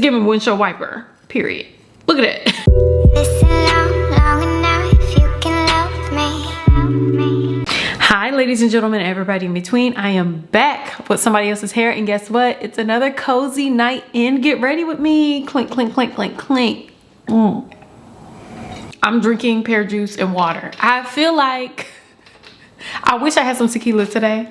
Give him windshield wiper, period. Look at it. Hi, ladies and gentlemen, everybody in between. I am back with somebody else's hair, and guess what? It's another cozy night in Get Ready With Me. Clink, clink, clink, clink, clink. I'm drinking pear juice and water. I feel like I wish I had some tequila today,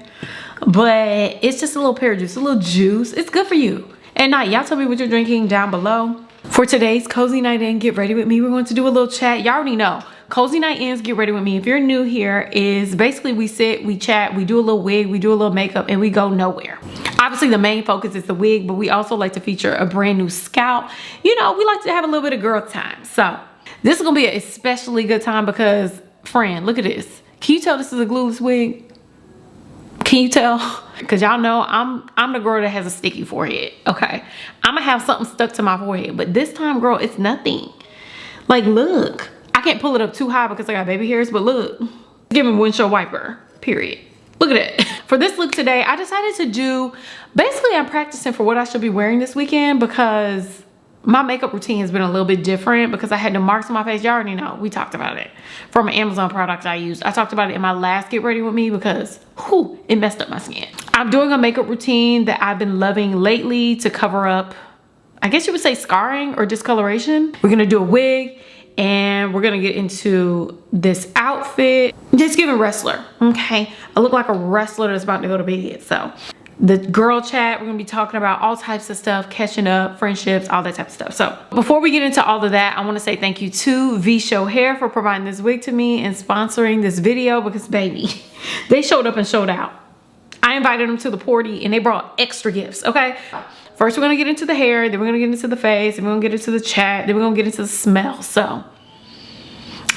but it's just a little pear juice, a little juice. It's good for you. At night, y'all tell me what you're drinking down below. For today's cozy night in Get Ready With Me, we're going to do a little chat. Y'all already know. Cozy night ins, Get Ready With Me. If you're new here, is basically we sit, we chat, we do a little wig, we do a little makeup, and we go nowhere. Obviously, the main focus is the wig, but we also like to feature a brand new scalp. You know, we like to have a little bit of girl time. So this is gonna be an especially good time because, friend, look at this. Can you tell this is a glueless wig? Can you tell? Because y'all know I'm the girl that has a sticky forehead, okay? I'm gonna have something stuck to my forehead, but this time, girl, it's nothing. Like, look. I can't pull it up too high because I got baby hairs, but look. Give him windshield wiper, period. Look at it. For this look today, I decided to do, basically I'm practicing for what I should be wearing this weekend because my makeup routine has been a little bit different because I had the marks on my face. Y'all already know, we talked about it. From an Amazon product I used. I talked about it in my last Get Ready With Me because, whew, it messed up my skin. I'm doing a makeup routine that I've been loving lately to cover up, I guess you would say scarring or discoloration. We're gonna do a wig. And we're gonna get into this outfit. Just giving wrestler, okay? I look like a wrestler that's about to go to bed. So the girl chat, we're gonna be talking about all types of stuff, catching up, friendships, all that type of stuff. So before we get into all of that, I wanna say thank you to Vshow Hair for providing this wig to me and sponsoring this video because baby, they showed up and showed out. I invited them to the party and they brought extra gifts, okay? First, we're gonna get into the hair, then we're gonna get into the face, then we're gonna get into the chat, then we're gonna get into the smell. So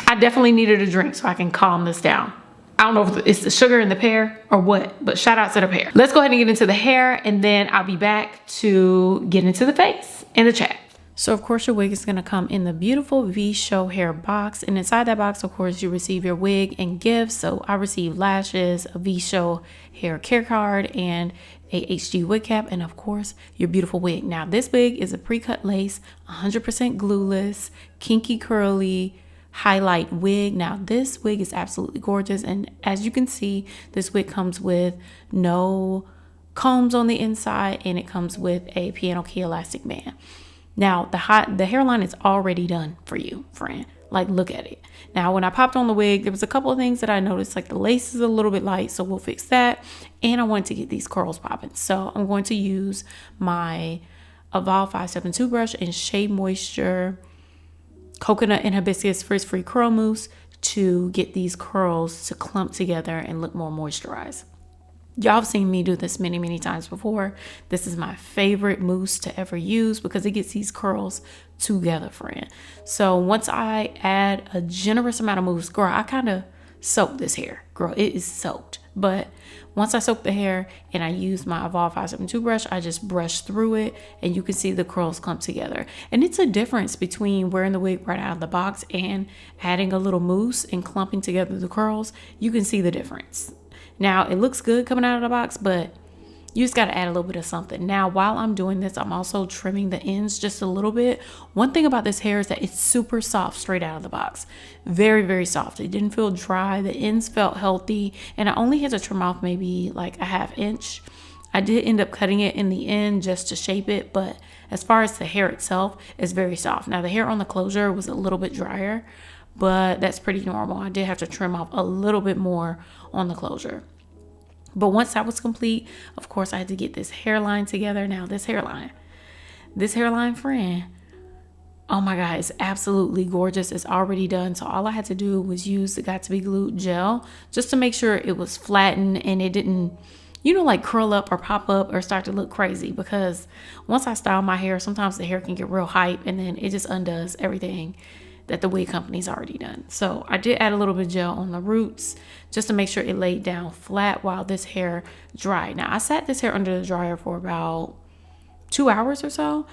I definitely needed a drink so I can calm this down. I don't know if it's the sugar in the pear or what, but shout out to the pear. Let's go ahead and get into the hair and then I'll be back to get into the face and the chat. So of course your wig is gonna come in the beautiful Vshow hair box, and inside that box, of course, you receive your wig and gifts. So I received lashes, a Vshow hair care card, and a HD wig cap, and of course your beautiful wig. Now this wig is a pre-cut lace, 100% glueless, kinky curly highlight wig. Now this wig is absolutely gorgeous, and as you can see, this wig comes with no combs on the inside, and it comes with a piano key elastic band. Now the hairline is already done for you, friend. Like, look at it. Now, when I popped on the wig, there was a couple of things that I noticed, like the lace is a little bit light, so we'll fix that. And I wanted to get these curls popping. So I'm going to use my Evolve 572 brush and Shea Moisture Coconut and Hibiscus Frizz-Free Curl Mousse to get these curls to clump together and look more moisturized. Y'all have seen me do this many, many times before. This is my favorite mousse to ever use because it gets these curls together, friend. So once I add a generous amount of mousse, girl, I kind of soak this hair. Girl, it is soaked. But once I soak the hair and I use my Evolve 572 brush, I just brush through it and you can see the curls clump together. And it's a difference between wearing the wig right out of the box and adding a little mousse and clumping together the curls. You can see the difference. Now, it looks good coming out of the box, but you just got to add a little bit of something. Now, while I'm doing this, I'm also trimming the ends just a little bit. One thing about this hair is that it's super soft straight out of the box. Very, very soft. It didn't feel dry. The ends felt healthy. And I only had to trim off maybe like a ½ inch. I did end up cutting it in the end just to shape it. But as far as the hair itself, it's very soft. Now, the hair on the closure was a little bit drier, but that's pretty normal. I did have to trim off a little bit more on the closure. But once that was complete, of course, I had to get this hairline together. Now, this hairline, friend, oh my God, it's absolutely gorgeous. It's already done. So all I had to do was use the Got to Be Glued gel just to make sure it was flattened and it didn't, you know, like curl up or pop up or start to look crazy. Because once I style my hair, sometimes the hair can get real hype and then it just undoes everything that the wig company's already done. So I did add a little bit of gel on the roots just to make sure it laid down flat while this hair dried. Now I sat this hair under the dryer for about 2 hours or so.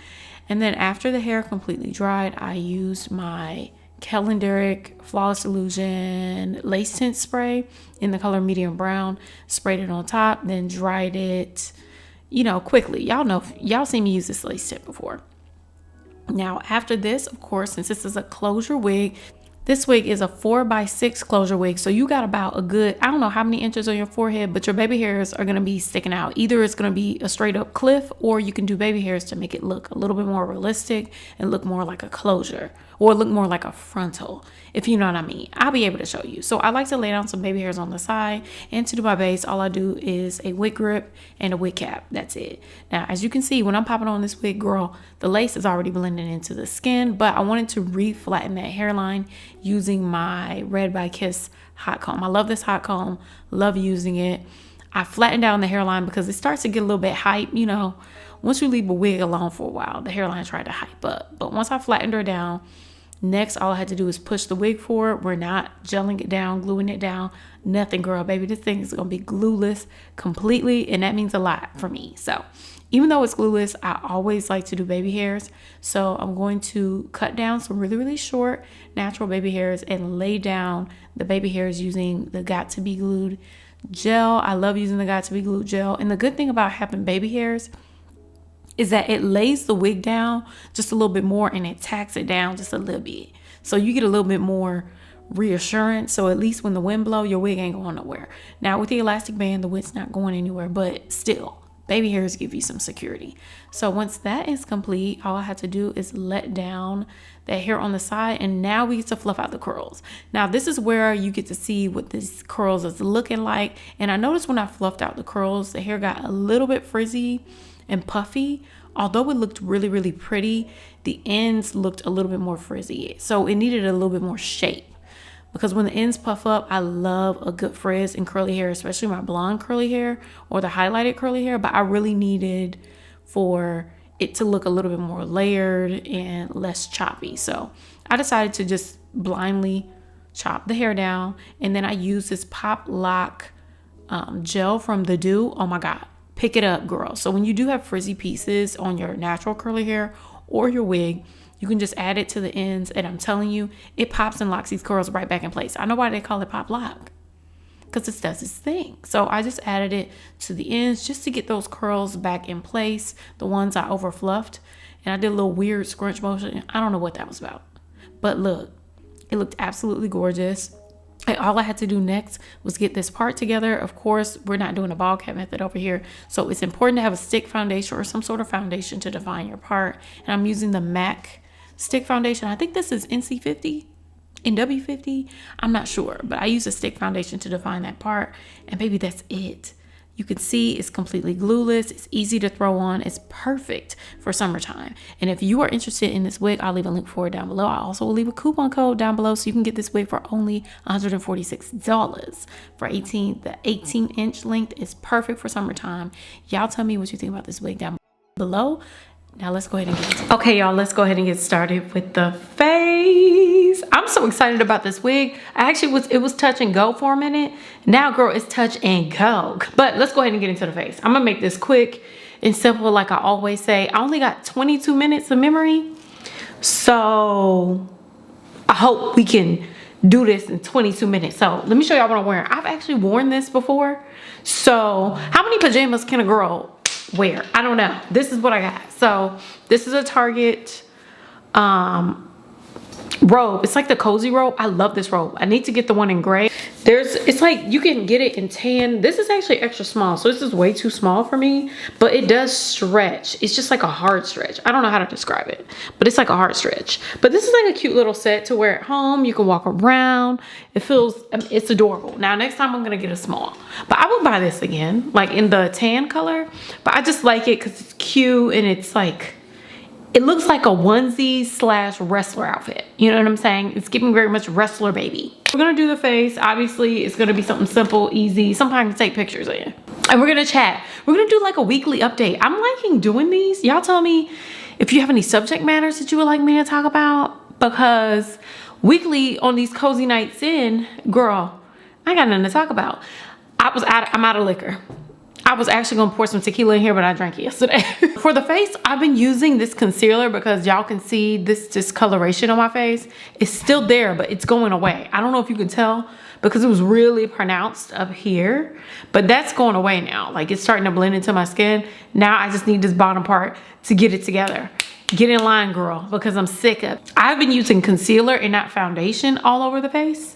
And then after the hair completely dried, I used my Calendaric Flawless Illusion Lace Tint Spray in the color medium brown, sprayed it on top, then dried it, you know, quickly. Y'all know, y'all seen me use this lace tint before. Now after this, of course, since this is a closure wig, this wig is a 4x6 closure wig. So you got about a good, I don't know how many inches on your forehead, but your baby hairs are gonna be sticking out. Either it's gonna be a straight up cliff, or you can do baby hairs to make it look a little bit more realistic and look more like a closure, or look more like a frontal, if you know what I mean. I'll be able to show you. So I like to lay down some baby hairs on the side, and to do my base, all I do is a wig grip and a wig cap. That's it. Now, as you can see, when I'm popping on this wig, girl, the lace is already blending into the skin, but I wanted to re-flatten that hairline using my Red by Kiss hot comb. I love this hot comb, love using it. I flattened down the hairline because it starts to get a little bit hype, you know. Once you leave a wig alone for a while, the hairline tried to hype up. But once I flattened her down, next all I had to do is push the wig forward. We're not gelling it down, gluing it down, nothing, girl. Baby, this thing is gonna be glueless completely, and that means a lot for me. So even though it's glueless, I always like to do baby hairs. So I'm going to cut down some really, really short natural baby hairs and lay down the baby hairs using the Got To Be Glued gel. I love using the Got To Be Glued gel. And the good thing about having baby hairs is that it lays the wig down just a little bit more, and it tacks it down just a little bit. So you get a little bit more reassurance. So at least when the wind blows, your wig ain't going nowhere. Now with the elastic band, the wig's not going anywhere, but still, baby hairs give you some security. So once that is complete, all I have to do is let down that hair on the side, and now we get to fluff out the curls. Now this is where you get to see what these curls is looking like. And I noticed when I fluffed out the curls, the hair got a little bit frizzy and puffy. Although it looked really, really pretty, the ends looked a little bit more frizzy. So it needed a little bit more shape. Because when the ends puff up, I love a good frizz in curly hair, especially my blonde curly hair or the highlighted curly hair. But I really needed for it to look a little bit more layered and less choppy. So I decided to just blindly chop the hair down. And then I used this Pop Lock gel from The Do. Oh my God, pick it up, girl. So when you do have frizzy pieces on your natural curly hair or your wig, you can just add it to the ends, and I'm telling you, it pops and locks these curls right back in place. I know why they call it Pop Lock, because it does its thing. So I just added it to the ends just to get those curls back in place, the ones I over fluffed. And I did a little weird scrunch motion. I don't know what that was about, but look, it looked absolutely gorgeous. And all I had to do next was get this part together. Of course, we're not doing a ball cap method over here, so it's important to have a stick foundation or some sort of foundation to define your part. And I'm using the MAC stick foundation. I think this is NC50, NW50. I'm not sure, but I use a stick foundation to define that part. And baby, that's it. You can see it's completely glueless. It's easy to throw on. It's perfect for summertime. And if you are interested in this wig, I'll leave a link for it down below. I also will leave a coupon code down below so you can get this wig for only $146 for the 18-inch length. Is perfect for summertime. Y'all tell me what you think about this wig down below. Now let's go ahead and get started. Okay, y'all, let's go ahead and get started with the face. I'm so excited about this wig. It was touch and go for a minute. Now, girl, it's touch and go. But let's go ahead and get into the face. I'm gonna make this quick and simple, like I always say. I only got 22 minutes of memory, so I hope we can do this in 22 minutes. So let me show y'all what I'm wearing. I've actually worn this before. So how many pajamas can a girl wear? I don't know. This is what I got. So this is a Target robe. It's like the cozy robe. I love this robe. I need to get the one in gray. It's like you can get it in tan. This is actually extra small, so this is way too small for me, but it does stretch. It's just like a hard stretch. I don't know how to describe it, but it's like a hard stretch. But this is like a cute little set to wear at home. You can walk around. It's adorable. Now next time I'm gonna get a small, but I would buy this again, like in the tan color. But I just like it because it's cute, and it's like, it looks like a onesie / wrestler outfit. You know what I'm saying? It's giving very much wrestler baby. We're gonna do the face. Obviously, it's gonna be something simple, easy, something I can take pictures in. And we're gonna chat. We're gonna do like a weekly update. I'm liking doing these. Y'all tell me if you have any subject matters that you would like me to talk about, because weekly on these cozy nights in, girl, I got nothing to talk about. I'm out of liquor. I was actually gonna pour some tequila in here, but I drank it yesterday. For the face, I've been using this concealer because y'all can see this discoloration on my face. It's still there, but it's going away. I don't know if you can tell because it was really pronounced up here, but that's going away now. Like, it's starting to blend into my skin. Now I just need this bottom part to get it together. Get in line, girl, because I'm sick of it. I've been using concealer and not foundation all over the face.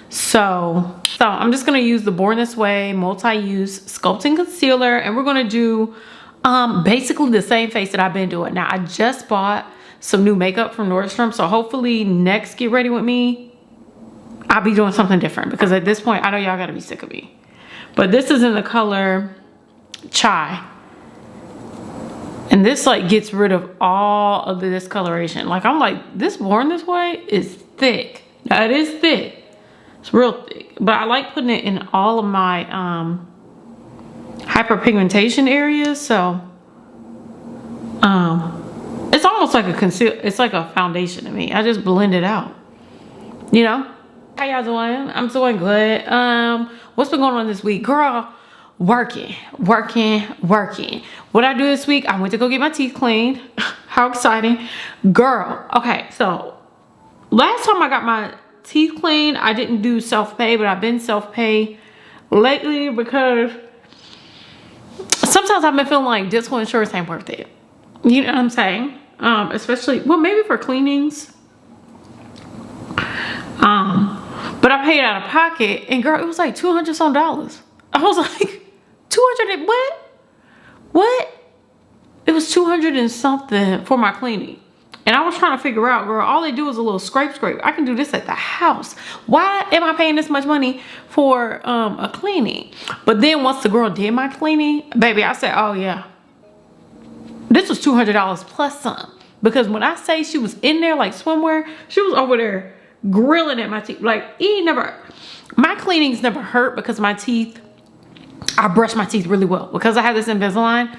So I'm just gonna use the Born This Way multi-use sculpting concealer, and we're gonna do basically the same face that I've been doing. Now, I just bought some new makeup from Nordstrom, so hopefully next Get Ready With Me, I'll be doing something different, because at this point, I know y'all gotta be sick of me. But this is in the color Chai. And this like gets rid of all of the discoloration. Like, I'm like, this Born This Way is thick. Now, it is thick. It's real thick, but I like putting it in all of my hyperpigmentation areas. So it's almost like a concealer. It's like a foundation to me. I just blend it out, you know. How y'all doing? I'm doing good. What's been going on this week, girl? Working. What I do this week, I went to go get my teeth cleaned. How exciting, girl. Okay, so last time I got my teeth cleaned, I didn't do self-pay, but I've been self-pay lately because sometimes I've been feeling like dental insurance ain't worth it. You know what I'm saying? Especially, well, maybe for cleanings. But I paid out of pocket, and girl, it was like $200 some. I was like, 200 and what? It was 200 and something for my cleaning. And I was trying to figure out, girl, all they do is a little scrape. I can do this at the house. Why am I paying this much money for a cleaning? But then once the girl did my cleaning, baby, I said, oh yeah, this was $200 plus some. Because when I say she was in there like swimwear, she was over there grilling at my teeth. Like, my cleanings never hurt because my teeth, I brush my teeth really well. Because I have this Invisalign,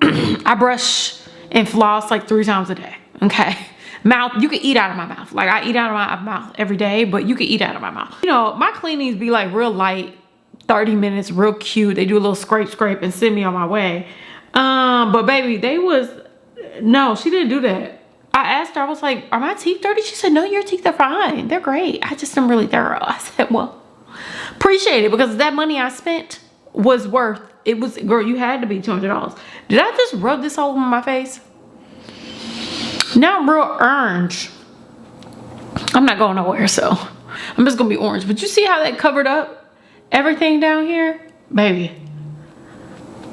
I brush and floss like 3 times a day. Okay, mouth, you can eat out of my mouth. Like, I eat out of my mouth every day, but you can eat out of my mouth. You know, my cleanings be like real light, 30 minutes, real cute. They do a little scrape and send me on my way. But baby, no, she didn't do that. I asked her, I was like, are my teeth dirty? She said, no, your teeth are fine. They're great. I just am really thorough. I said, well, appreciate it, because that money I spent was worth, it was, girl, you had to be $200. Did I just rub this all over my face? Now I'm real orange. I'm not going nowhere, so I'm just gonna be orange. But you see how that covered up everything down here? Baby,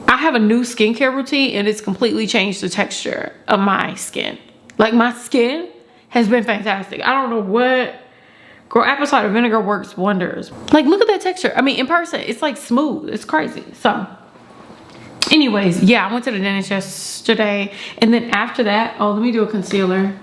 I have a new skincare routine, and it's completely changed the texture of my skin. Like, my skin has been fantastic. I don't know what, girl, apple cider vinegar works wonders. Like, look at that texture. I mean, in person, it's like smooth. It's crazy. So anyways, yeah, I went to the dentist yesterday, and then after that, oh, let me do a concealer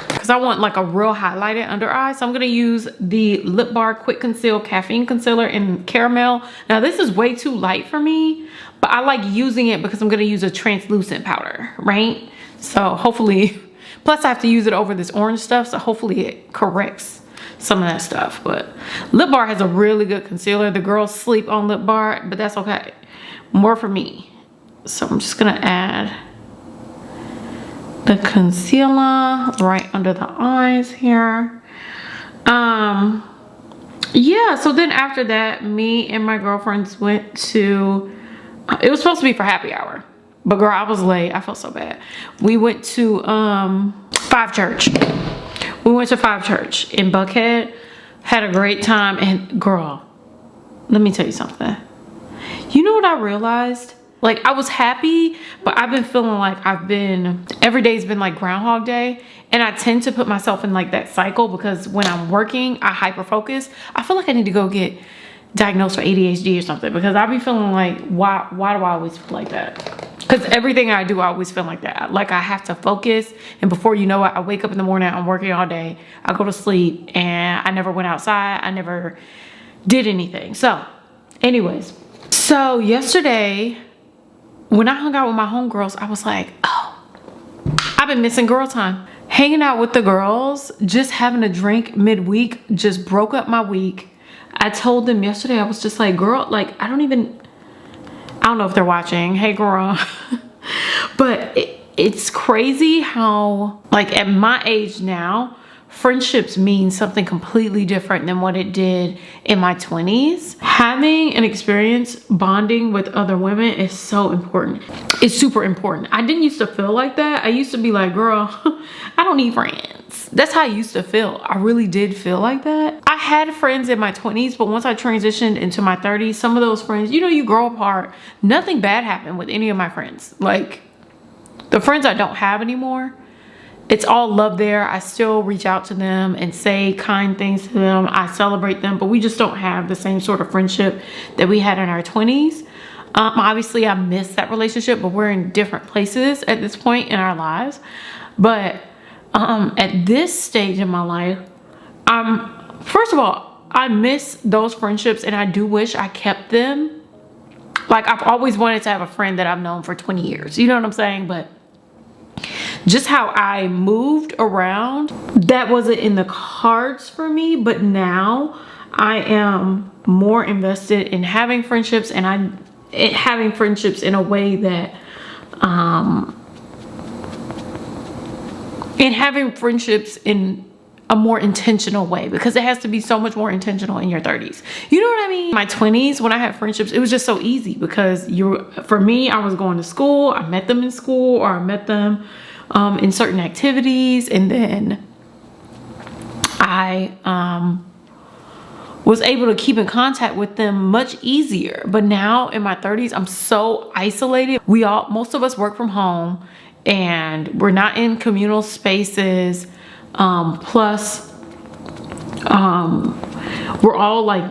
because I want like a real highlighted under eye. So I'm gonna use the Lip Bar Quick Conceal Caffeine Concealer in Caramel. Now, this is way too light for me, but I like using it because I'm gonna use a translucent powder, right? So hopefully, plus I have to use it over this orange stuff, so hopefully it corrects some of that stuff. But Lip Bar has a really good concealer. The girls sleep on Lip Bar, but that's okay. More for me. So I'm just gonna add the concealer right under the eyes here. Yeah, so then after that, me and my girlfriends went to, it was supposed to be for happy hour, but girl, I was late. I felt so bad. We went to Five Church. We went to Five Church in Buckhead, had a great time. And girl, let me tell you something. You know what I realized? Like, I was happy, but I've been feeling like every day's been like Groundhog Day. And I tend to put myself in like that cycle because when I'm working, I hyper focus. I feel like I need to go get diagnosed for ADHD or something, because I be feeling like, why do I always feel like that? Because everything I do, I always feel like that. Like, I have to focus, and before you know it, I wake up in the morning, I'm working all day, I go to sleep, and I never went outside, I never did anything. So anyways, so yesterday when I hung out with my homegirls, I was like, oh, I've been missing girl time. Hanging out with the girls, just having a drink midweek just broke up my week. I told them yesterday, I was just like, girl, like, I don't don't know if they're watching. Hey, girl. But it's crazy how, like, at my age now, friendships mean something completely different than what it did in my 20s. Having an experience bonding with other women is so important. It's super important. I didn't used to feel like that. I used to be like, girl, I don't need friends. That's how I used to feel. I really did feel like that. I had friends in my 20s, but once I transitioned into my 30s, some of those friends, you know, you grow apart. Nothing bad happened with any of my friends. Like, the friends I don't have anymore, it's all love there. I still reach out to them and say kind things to them. I celebrate them, but we just don't have the same sort of friendship that we had in our 20s. Obviously, I miss that relationship, but we're in different places at this point in our lives. But at this stage in my life, first of all, I miss those friendships and I do wish I kept them. Like, I've always wanted to have a friend that I've known for 20 years. You know what I'm saying? But just how I moved around, that wasn't in the cards for me. But now I am more invested in having friendships, and having friendships in a way that and having friendships in a more intentional way, because it has to be so much more intentional in your 30s. You know what I mean? My 20s, when I had friendships, it was just so easy because for me, I was going to school. I met them in school, or I met them in certain activities, and then I was able to keep in contact with them much easier. But now in my 30s, I'm so isolated. Most of us work from home, and we're not in communal spaces. Plus, we're all like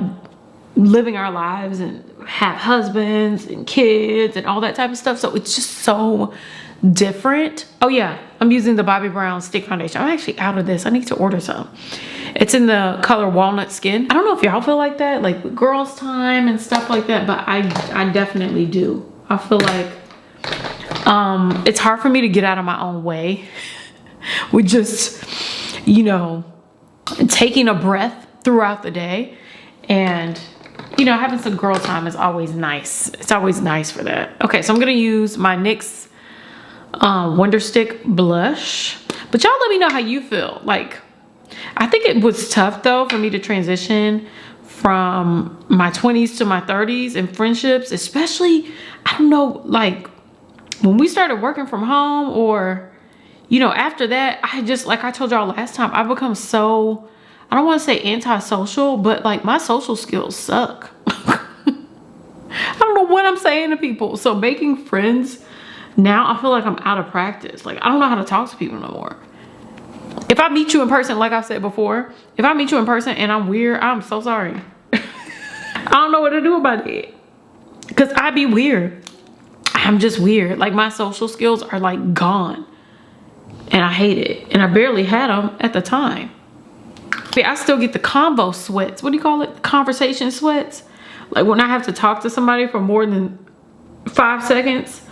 living our lives and have husbands and kids and all that type of stuff. So it's just so different. Oh yeah, I'm using the Bobbi Brown stick foundation. I'm actually out of this. I need to order some. It's in the color walnut skin. I don't know if y'all feel like that, like with girls time and stuff like that, but I definitely do. I feel like it's hard for me to get out of my own way with just, you know, taking a breath throughout the day. And, you know, having some girl time is always nice. It's always nice for that. Okay, so I'm gonna use my NYX Wonder Stick blush. But y'all let me know how you feel. Like, I think it was tough though for me to transition from my 20s to my 30s in friendships, especially, I don't know, like when we started working from home, or, you know, after that, I just, like I told y'all last time, I've become so, I don't want to say antisocial, but like my social skills suck. I don't know what I'm saying to people. So making friends now, I feel like I'm out of practice. Like, I don't know how to talk to people no more. If I meet you in person, like I said before, if I meet you in person and I'm weird, I'm so sorry. I don't know what to do about it, because I be weird. I'm just weird. Like, my social skills are like gone, and I hate it. And I barely had them at the time. I still get the convo sweats. What do you call it? Conversation sweats. Like when I have to talk to somebody for more than 5 seconds.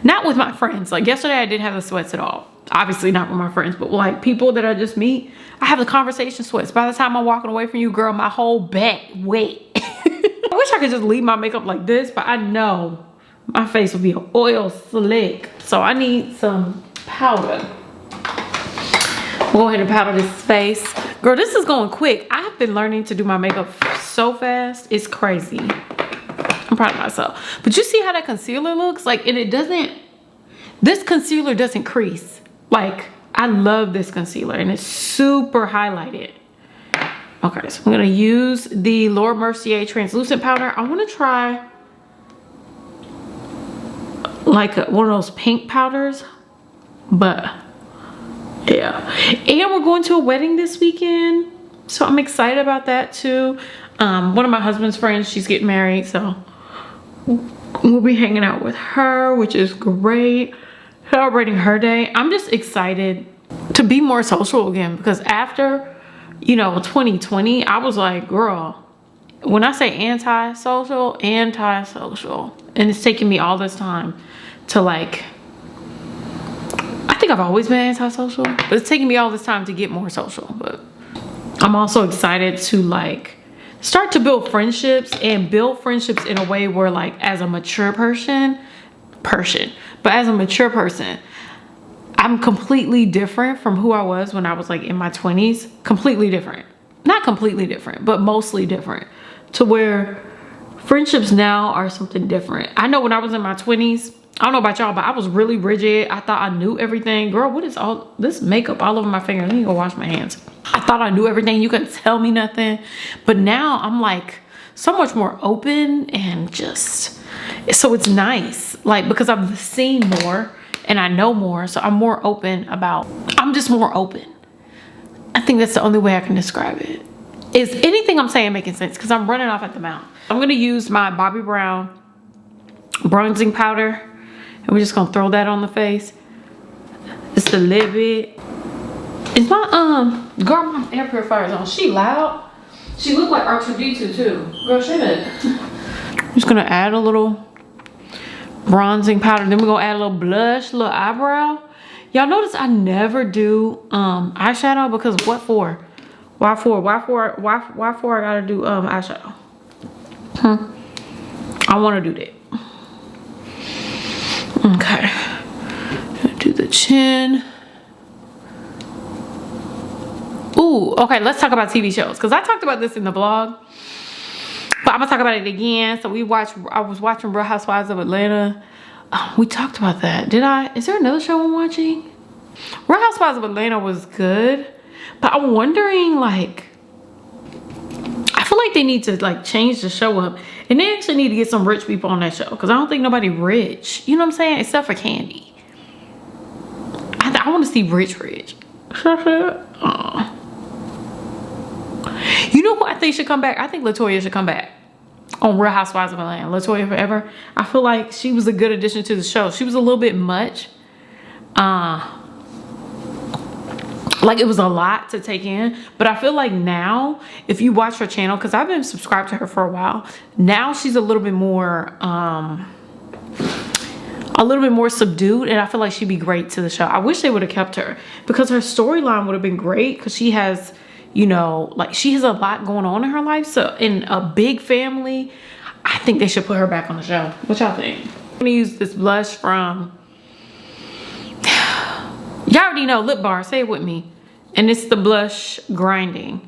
Not with my friends. Like yesterday I didn't have the sweats at all. Obviously not with my friends, but like people that I just meet, I have the conversation sweats. By the time I'm walking away from you, girl, my whole back wet. I wish I could just leave my makeup like this, but I know my face will be an oil slick. So I need some powder. We'll go ahead and powder this face. Girl, this is going quick. I've been learning to do my makeup so fast. It's crazy. I'm proud of myself. But you see how that concealer looks? Like, and it doesn't, this concealer doesn't crease. Like, I love this concealer and it's super highlighted. Okay, so I'm gonna use the Laura Mercier translucent powder. I wanna try like one of those pink powders, but yeah. And we're going to a wedding this weekend, so I'm excited about that too. One of my husband's friends, she's getting married, so we'll be hanging out with her, which is great. Celebrating her day. I'm just excited to be more social again, because after, you know, 2020, I was like, girl, when I say antisocial, and it's taking me all this time to like, I think I've always been antisocial, but it's taking me all this time to get more social. But I'm also excited to like start to build friendships, and build friendships in a way where, like, as a mature person, but as a mature person, I'm completely different from who I was when I was like in my 20s. Completely different. Not completely different, but mostly different, to where friendships now are something different. I know when I was in my 20s, I don't know about y'all, but I was really rigid. I thought I knew everything. Girl, what is all this makeup all over my fingers? Let me go wash my hands. I thought I knew everything. You couldn't tell me nothing. But now I'm like so much more open, and just, so it's nice. Like, because I've seen more and I know more, so I'm more open about, I'm just more open. I think that's the only way I can describe it. Is anything I'm saying making sense? Because I'm running off at the mouth. I'm going to use my Bobbi Brown bronzing powder. And we're just gonna throw that on the face. Just a little bit. Is my girl, my air purifier's on. She loud. She look like R2D2 too. Girl, shut it. I'm just gonna add a little bronzing powder. Then we're gonna add a little blush, a little eyebrow. Y'all notice I never do eyeshadow, because what for? Why for I gotta do eyeshadow? I wanna do that. Okay, do the chin. Ooh, okay, let's talk about TV shows, because I talked about this in the vlog, but I'm gonna talk about it again. So I was watching Real Housewives of Atlanta. We talked about that. Did I? Is there another show I'm watching? Real Housewives of Atlanta was good, but I'm wondering, like, I feel like they need to like change the show up, and they actually need to get some rich people on that show, because I don't think nobody rich, you know what I'm saying, except for Candy. I want to see rich. You know who I think should come back? I think Latoya should come back on Real Housewives of Atlanta. Latoya Forever. I feel like she was a good addition to the show. She was a little bit much. Like, it was a lot to take in, but I feel like now, if you watch her channel, because I've been subscribed to her for a while, now she's a little bit more subdued, and I feel like she'd be great to the show. I wish they would have kept her, because her storyline would have been great, because she has, you know, like, she has a lot going on in her life. So in a big family, I think they should put her back on the show. What y'all think? I'm gonna use this blush from, y'all already know, Lip Bar, say it with me. And it's the blush grinding.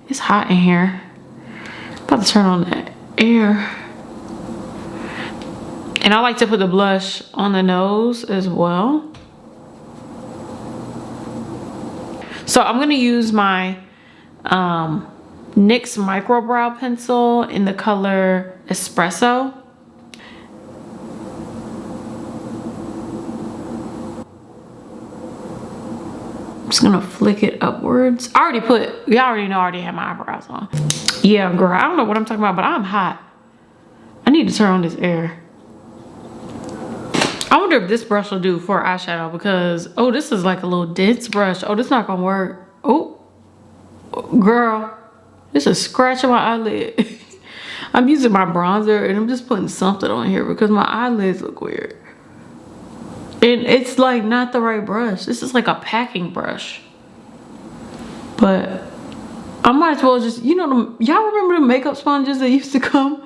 It's hot in here. I'm about to turn on that air. And I like to put the blush on the nose as well. So I'm gonna use my NYX Micro Brow Pencil in the color Espresso. I'm just gonna flick it upwards. Y'all already know I already have my eyebrows on. Yeah, girl, I don't know what I'm talking about, but I'm hot. I need to turn on this air. I wonder if this brush will do for eyeshadow, because, oh, this is like a little dense brush. Oh, this not gonna work. Oh, girl, this is scratching my eyelid. I'm using my bronzer, and I'm just putting something on here because my eyelids look weird. And it's like not the right brush. This is like a packing brush. But I might as well just, you know, y'all remember the makeup sponges that used to come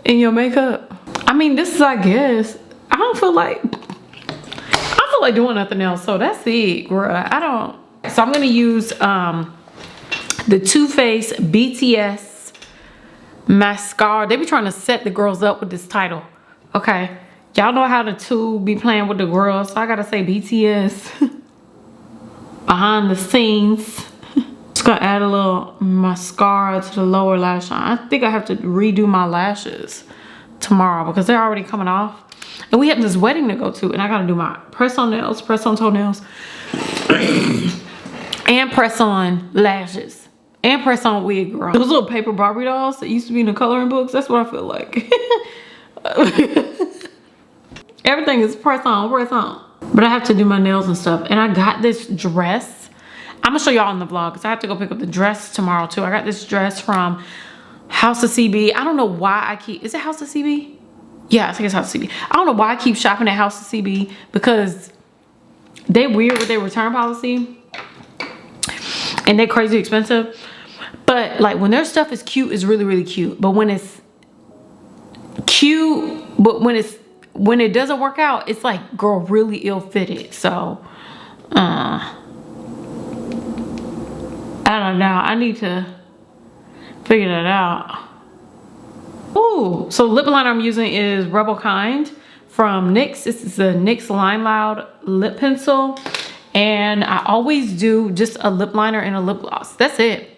in your makeup? I mean, this is, I guess, I don't feel like doing nothing else. So that's it, girl. So I'm gonna use the Too Faced BTS mascara. They be trying to set the girls up with this title. Okay. Y'all know how the two be playing with the girls, so I gotta say BTS behind the scenes. Just gonna add a little mascara to the lower lash line. I think I have to redo my lashes tomorrow because they're already coming off. And we have this wedding to go to, and I gotta do my press on nails, press on toenails, and press on lashes, and press on wig, girl. Those little paper Barbie dolls that used to be in the coloring books, that's what I feel like. Everything is press on. But I have to do my nails and stuff. And I got this dress. I'm gonna show y'all in the vlog because I have to go pick up the dress tomorrow too. I got this dress from House of CB. I don't know why is it House of CB? Yeah, I think it's House of CB. I don't know why I keep shopping at House of CB, because they weird with their return policy. And they're crazy expensive. But like when their stuff is cute, it's really, really cute. But when it's cute, but when it doesn't work out, it's like, girl, really ill-fitted. So I don't know, I need to figure that out. Ooh, so lip liner I'm using is Rebel Kind from NYX. This is the NYX Line Loud lip pencil, and I always do just a lip liner and a lip gloss. That's it.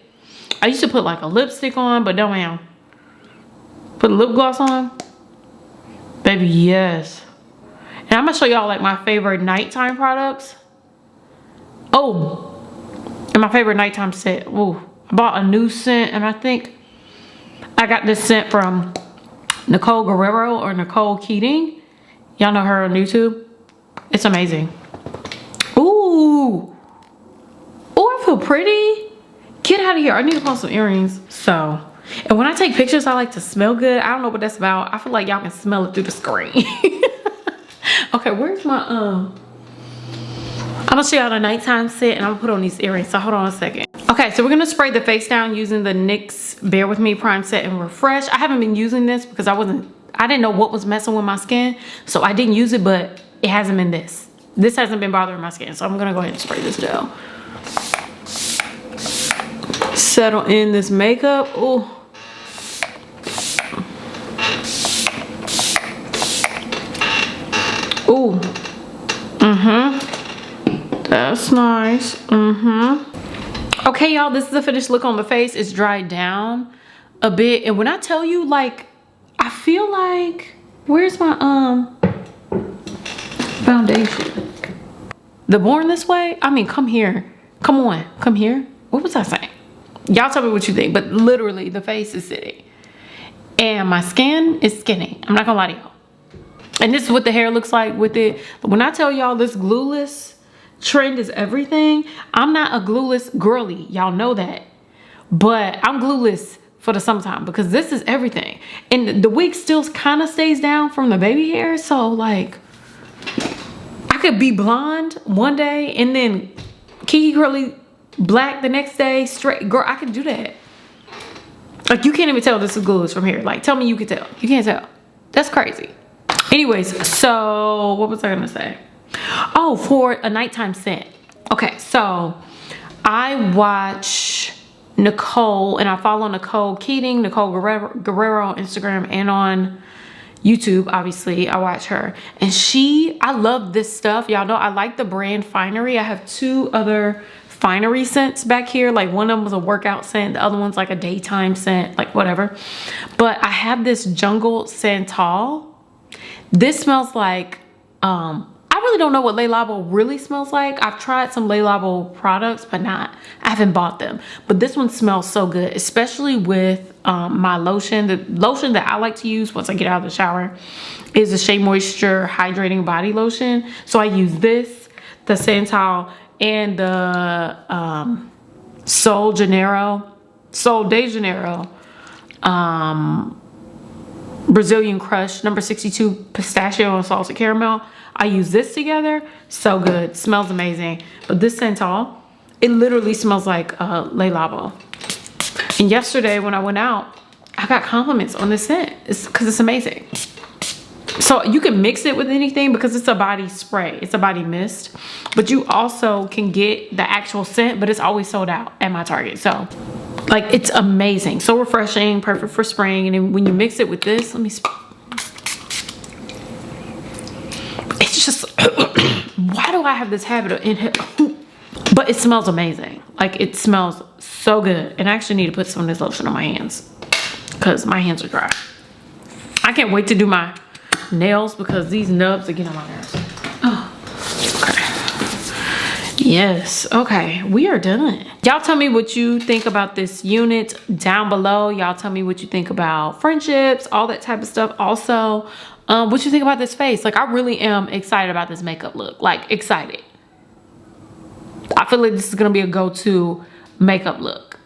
I used to put like a lipstick on, but no ma'am. Put a lip gloss on, baby, yes. And I'm gonna show y'all like my favorite nighttime products. Oh, and my favorite nighttime scent. Ooh, I bought a new scent, and I think I got this scent from Nicole Guerrero or Nicole Keating. Y'all know her on YouTube. It's amazing. Ooh. Oh, I feel pretty. Get out of here. I need to put on some earrings. So, and when I take pictures, I like to smell good. I don't know what that's about. I feel like y'all can smell it through the screen. Okay, where's my, I'm gonna show y'all the nighttime set, and I'm gonna put on these earrings. So hold on a second. Okay, so we're gonna spray the face down using the NYX Bear With Me Prime Set and Refresh. I haven't been using this because I didn't know what was messing with my skin, so I didn't use it, but it hasn't been this. This hasn't been bothering my skin, so I'm gonna go ahead and spray this down. Settle in this makeup. Oh. Ooh. That's nice. Okay, y'all, this is the finished look on the face. It's dried down a bit, and when I tell you, like, I feel like, where's my foundation? The Born This Way? I mean, come here. Come on, come here. What was I saying? Y'all tell me what you think, but literally the face is sitting and my skin is skinny. I'm not gonna lie to y'all. And this is what the hair looks like with it. When I tell y'all this glueless trend is everything, I'm not a glueless girly. Y'all know that. But I'm glueless for the summertime because this is everything. And the wig still kind of stays down from the baby hair. So like, I could be blonde one day and then Kiki curly black the next day, straight. Girl, I could do that. Like, you can't even tell this is glueless from here. Like, tell me you could tell. You can't tell. That's crazy. Anyways, so what was I gonna say? Oh, for a nighttime scent. Okay, so I watch Nicole, and I follow Nicole Keating, Nicole Guerrero on Instagram and on YouTube. Obviously, I watch her, and I love this stuff. Y'all know I like the brand Finery. I have two other Finery scents back here. Like, one of them was a workout scent, the other one's like a daytime scent, like whatever. But I have this Jungle Santal. This smells like, I really don't know what Le Labo really smells like. I've tried some Le Labo products, but I haven't bought them. But this one smells so good, especially with my lotion. The lotion that I like to use once I get out of the shower is the Shea Moisture Hydrating Body Lotion. So I use this, the Santal, and the Sol de Janeiro Brazilian Crush number 62 pistachio and salted caramel. I use this together. So good. Smells amazing. But this Santal, it literally smells like Le Labo. And yesterday when I went out, I got compliments on this scent. It's because it's amazing. So you can mix it with anything because it's a body spray. It's a body mist. But you also can get the actual scent, but it's always sold out at my Target. So, like, it's amazing. So refreshing, perfect for spring. And then when you mix it with this, let me... It's just... why do I have this habit of inhaling? But it smells amazing. Like, it smells so good. And I actually need to put some of this lotion on my hands because my hands are dry. I can't wait to do my nails because these nubs are getting on my nerves. Oh, okay. Yes, okay, we are done. Y'all tell me what you think about this unit down below. Y'all tell me what you think about friendships, all that type of stuff. Also, what you think about this face. Like, I really am excited about this makeup look. Like, excited. I feel like this is gonna be a go-to makeup look.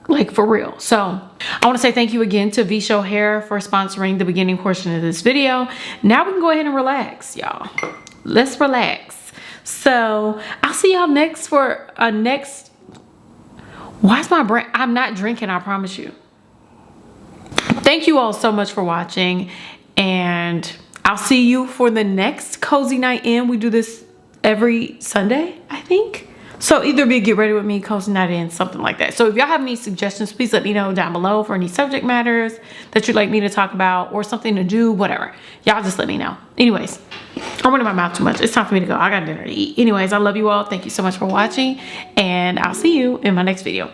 Like, for real. So I want to say thank you again to Vshow Hair for sponsoring the beginning portion of this video. Now we can go ahead and relax, y'all. Let's relax. So I'll see y'all next for a next Why is my brain? I'm not drinking, I promise you. Thank you all so much for watching, and I'll see you for the next cozy night in. We do this every Sunday, I think. So either be Get Ready With Me, cozy night in, something like that. So if y'all have any suggestions, please let me know down below for any subject matters that you'd like me to talk about or something to do, whatever. Y'all just let me know. Anyways, I'm running my mouth too much. It's time for me to go. I got dinner to eat. Anyways, I love you all. Thank you so much for watching, and I'll see you in my next video.